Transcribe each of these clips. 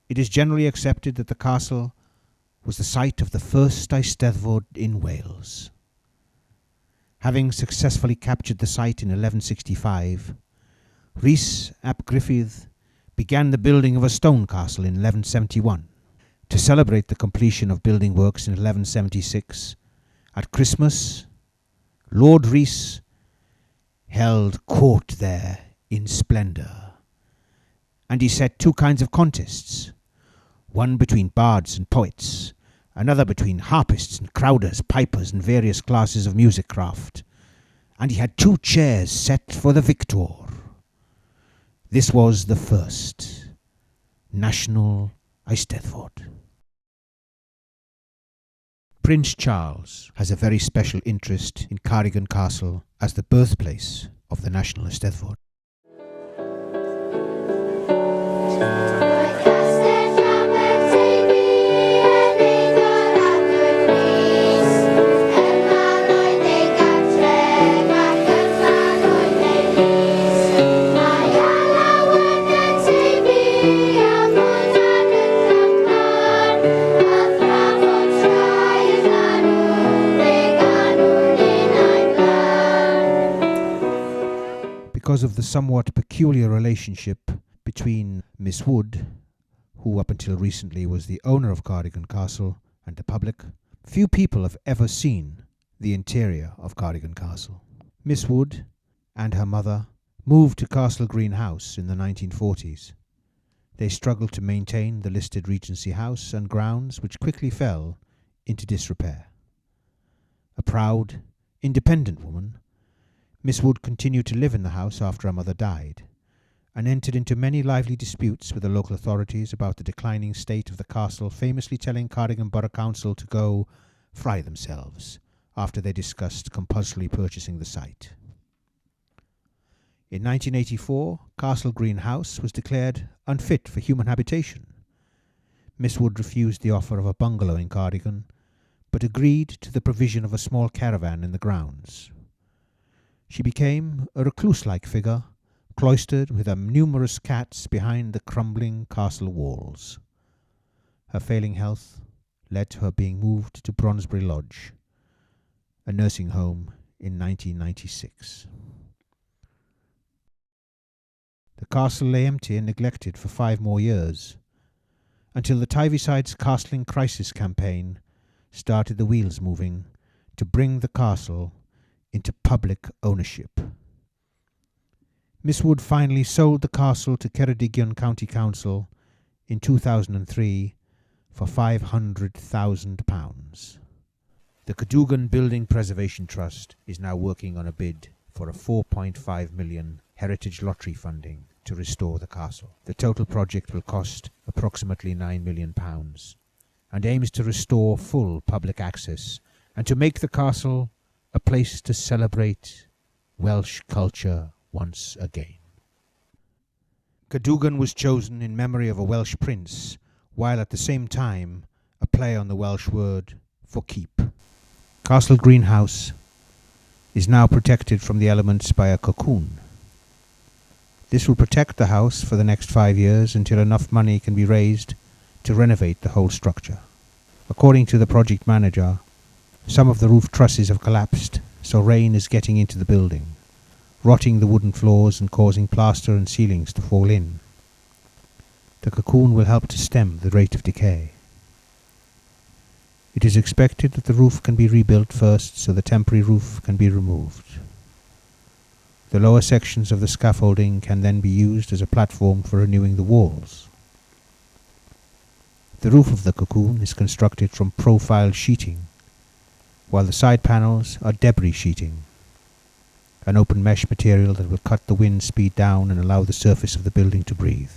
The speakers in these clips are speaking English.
It is generally accepted that the castle was the site of the first Eisteddfod in Wales. Having successfully captured the site in 1165, Rhys ap Gruffydd began the building of a stone castle in 1171. To celebrate the completion of building works in 1176, at Christmas, Lord Rhys held court there in splendour, and he set two kinds of contests, one between bards and poets, another between harpists and crowders, pipers and various classes of music craft, and he had two chairs set for the victor. This was the first National Eisteddfod. Prince Charles has a very special interest in Cardigan Castle as the birthplace of the National Eisteddfod. Because of the somewhat peculiar relationship between Miss Wood, who up until recently was the owner of Cardigan Castle, and the public, few people have ever seen the interior of Cardigan Castle. Miss Wood and her mother moved to Castle Green House in the 1940s. They struggled to maintain the listed Regency House and grounds, which quickly fell into disrepair. A proud, independent woman, Miss Wood continued to live in the house after her mother died, and entered into many lively disputes with the local authorities about the declining state of the castle, famously telling Cardigan Borough Council to go fry themselves after they discussed compulsorily purchasing the site. In 1984, Castle Green House was declared unfit for human habitation. Miss Wood refused the offer of a bungalow in Cardigan, but agreed to the provision of a small caravan in the grounds. She became a recluse-like figure, cloistered with her numerous cats behind the crumbling castle walls. Her failing health led to her being moved to Bronsbury Lodge, a nursing home, in 1996. The castle lay empty and neglected for 5 more years, until the Tyvyside's Castling Crisis campaign started the wheels moving to bring the castle into public ownership. Miss Wood finally sold the castle to Ceredigion County Council in 2003 for £500,000. The Cadwan Building Preservation Trust is now working on a bid for a £4.5 million heritage lottery funding to restore the castle. The total project will cost approximately £9 million and aims to restore full public access and to make the castle a place to celebrate Welsh culture once again. Cadwan was chosen in memory of a Welsh prince, while at the same time a play on the Welsh word for keep. Castle Green House is now protected from the elements by a cocoon. This will protect the house for the next 5 years until enough money can be raised to renovate the whole structure. According to the project manager, some of the roof trusses have collapsed, so rain is getting into the building, rotting the wooden floors and causing plaster and ceilings to fall in. The cocoon will help to stem the rate of decay. It is expected that the roof can be rebuilt first, so the temporary roof can be removed. The lower sections of the scaffolding can then be used as a platform for renewing the walls. The roof of the cocoon is constructed from profile sheeting, while the side panels are debris sheeting, an open mesh material that will cut the wind speed down and allow the surface of the building to breathe.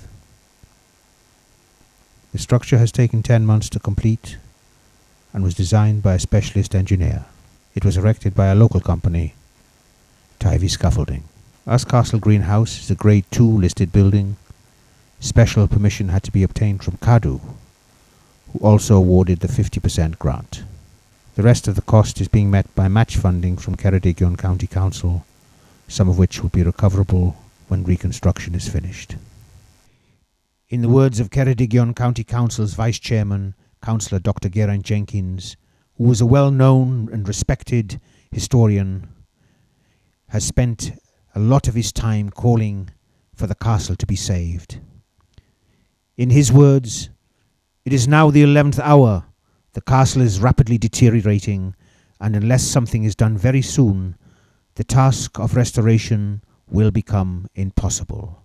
The structure has taken 10 months to complete and was designed by a specialist engineer. It was erected by a local company, Tyvy Scaffolding. As Castle Green House is a Grade 2 listed building, special permission had to be obtained from Cadw, who also awarded the 50% grant. The rest of the cost is being met by match funding from Ceredigion County Council, some of which will be recoverable when reconstruction is finished. In the words of Ceredigion County Council's Vice Chairman, Councillor Dr. Geraint Jenkins, who was a well-known and respected historian, has spent a lot of his time calling for the castle to be saved. In his words, "It is now the 11th hour. The castle is rapidly deteriorating, and unless something is done very soon, the task of restoration will become impossible."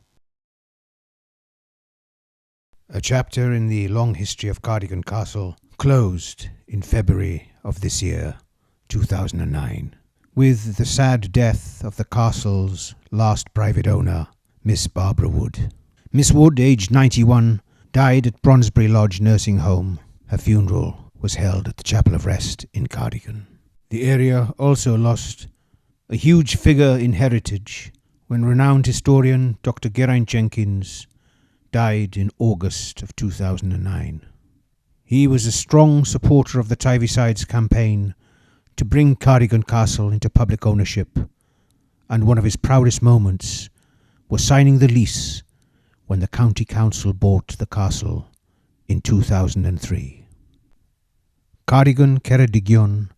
A chapter in the long history of Cardigan Castle closed in February of this year, 2009, with the sad death of the castle's last private owner, Miss Barbara Wood. Miss Wood, aged 91, died at Bronsbury Lodge Nursing Home. Her funeral was held at the Chapel of Rest in Cardigan. The area also lost a huge figure in heritage when renowned historian Dr. Geraint Jenkins died in August of 2009. He was a strong supporter of the Tyvysides campaign to bring Cardigan Castle into public ownership, and one of his proudest moments was signing the lease when the County Council bought the castle in 2003. Cardigan, Ceredigion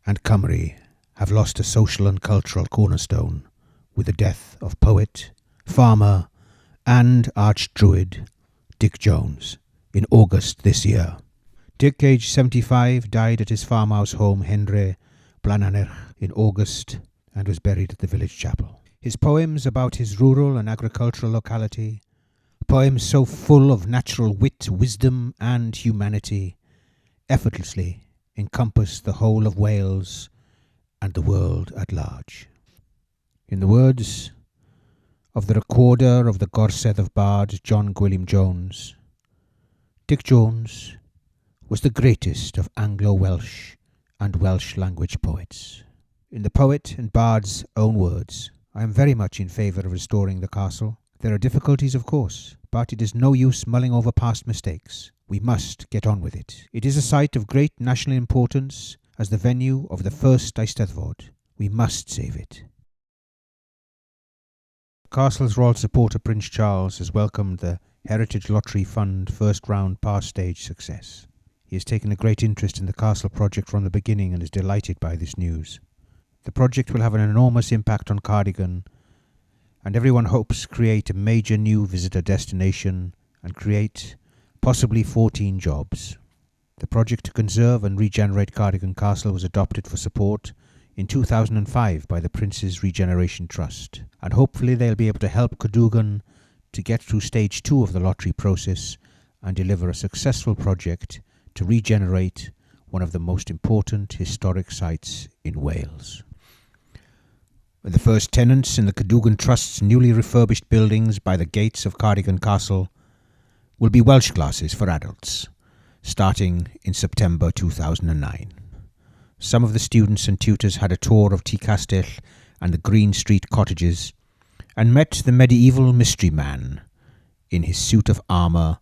and Cymru have lost a social and cultural cornerstone with the death of poet, farmer and archdruid Dick Jones in August this year. Dick, aged 75, died at his farmhouse home Henry Blananech in August and was buried at the village chapel. His poems about his rural and agricultural locality, poems so full of natural wit, wisdom and humanity, effortlessly encompass the whole of Wales and the world at large. In the words of the recorder of the Gorsedd of Bards, John Gwilym Jones, Dick Jones was the greatest of Anglo-Welsh and Welsh language poets. In the poet and bard's own words, "I am very much in favour of restoring the castle. There are difficulties, of course, but it is no use mulling over past mistakes. We must get on with it. It is a site of great national importance as the venue of the first Eisteddfod. We must save it." Castle's royal supporter Prince Charles has welcomed the Heritage Lottery Fund first round past stage success. He has taken a great interest in the castle project from the beginning and is delighted by this news. The project will have an enormous impact on Cardigan, and everyone hopes create a major new visitor destination and create possibly 14 jobs. The project to conserve and regenerate Cardigan Castle was adopted for support in 2005 by the Prince's Regeneration Trust, and hopefully they'll be able to help Cadwan to get through stage 2 of the lottery process and deliver a successful project to regenerate one of the most important historic sites in Wales. The first tenants in the Cadwan Trust's newly refurbished buildings by the gates of Cardigan Castle will be Welsh classes for adults, starting in September 2009. Some of the students and tutors had a tour of Tŷ Castell and the Green Street cottages and met the medieval mystery man in his suit of armour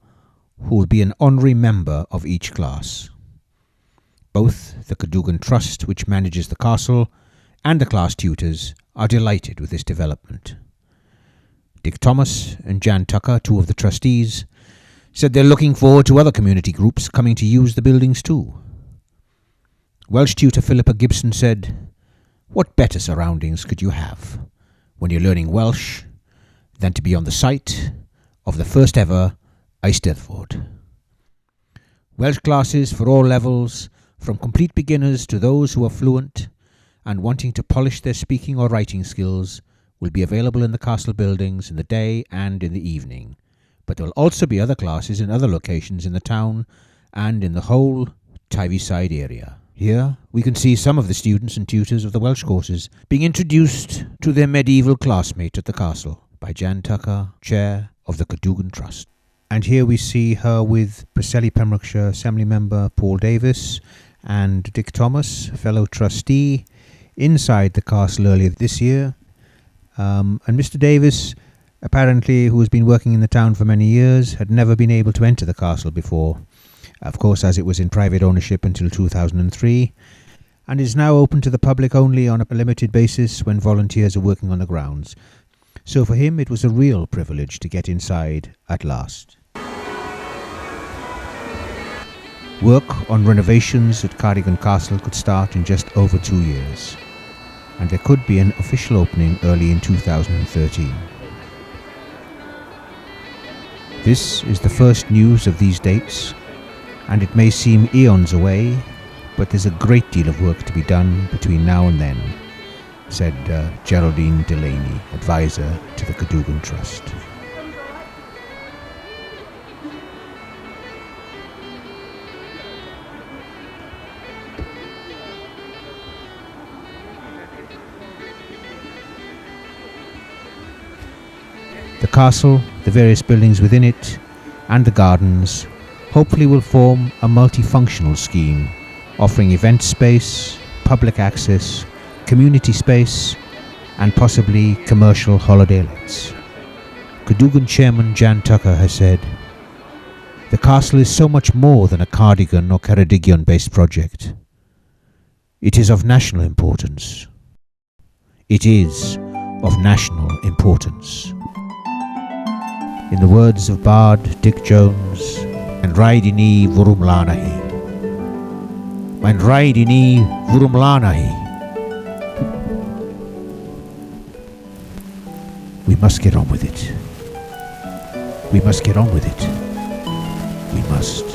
who will be an honorary member of each class. Both the Cadwan Trust, which manages the castle, and the class tutors are delighted with this development. Dick Thomas and Jan Tucker, two of the trustees, said they're looking forward to other community groups coming to use the buildings too. Welsh tutor Philippa Gibson said, "What better surroundings could you have when you're learning Welsh than to be on the site of the first ever Eisteddfod?" Welsh classes for all levels, from complete beginners to those who are fluent and wanting to polish their speaking or writing skills, will be available in the castle buildings in the day and in the evening. But there will also be other classes in other locations in the town and in the whole Tyvyside area. Here we can see some of the students and tutors of the Welsh courses being introduced to their medieval classmate at the castle by Jan Tucker, chair of the Cadwan Trust. And here we see her with Preseli Pembrokeshire Assembly member Paul Davis and Dick Thomas, fellow trustee, inside the castle earlier this year. And Mr. Davis, apparently, who has been working in the town for many years, had never been able to enter the castle before, of course, as it was in private ownership until 2003, and is now open to the public only on a limited basis when volunteers are working on the grounds. So for him it was a real privilege to get inside at last. Work on renovations at Cardigan Castle could start in just over 2 years, and there could be an official opening early in 2013. This is the first news of these dates, and it may seem eons away, but there's a great deal of work to be done between now and then, said Geraldine Delaney, advisor to the Cadwan Trust. The castle, the various buildings within it, and the gardens hopefully will form a multifunctional scheme offering event space, public access, community space, and possibly commercial holiday lets. Cadwan Chairman Jan Tucker has said, "The castle is so much more than a Cardigan or Ceredigion based project. It is of national importance. It is of national importance." In the words of Bard Dick Jones, "Mae'n rhaid I ni fwrw mlaen â hi. Mae'n rhaid I ni fwrw mlaen â hi." We must get on with it. We must get on with it. We must.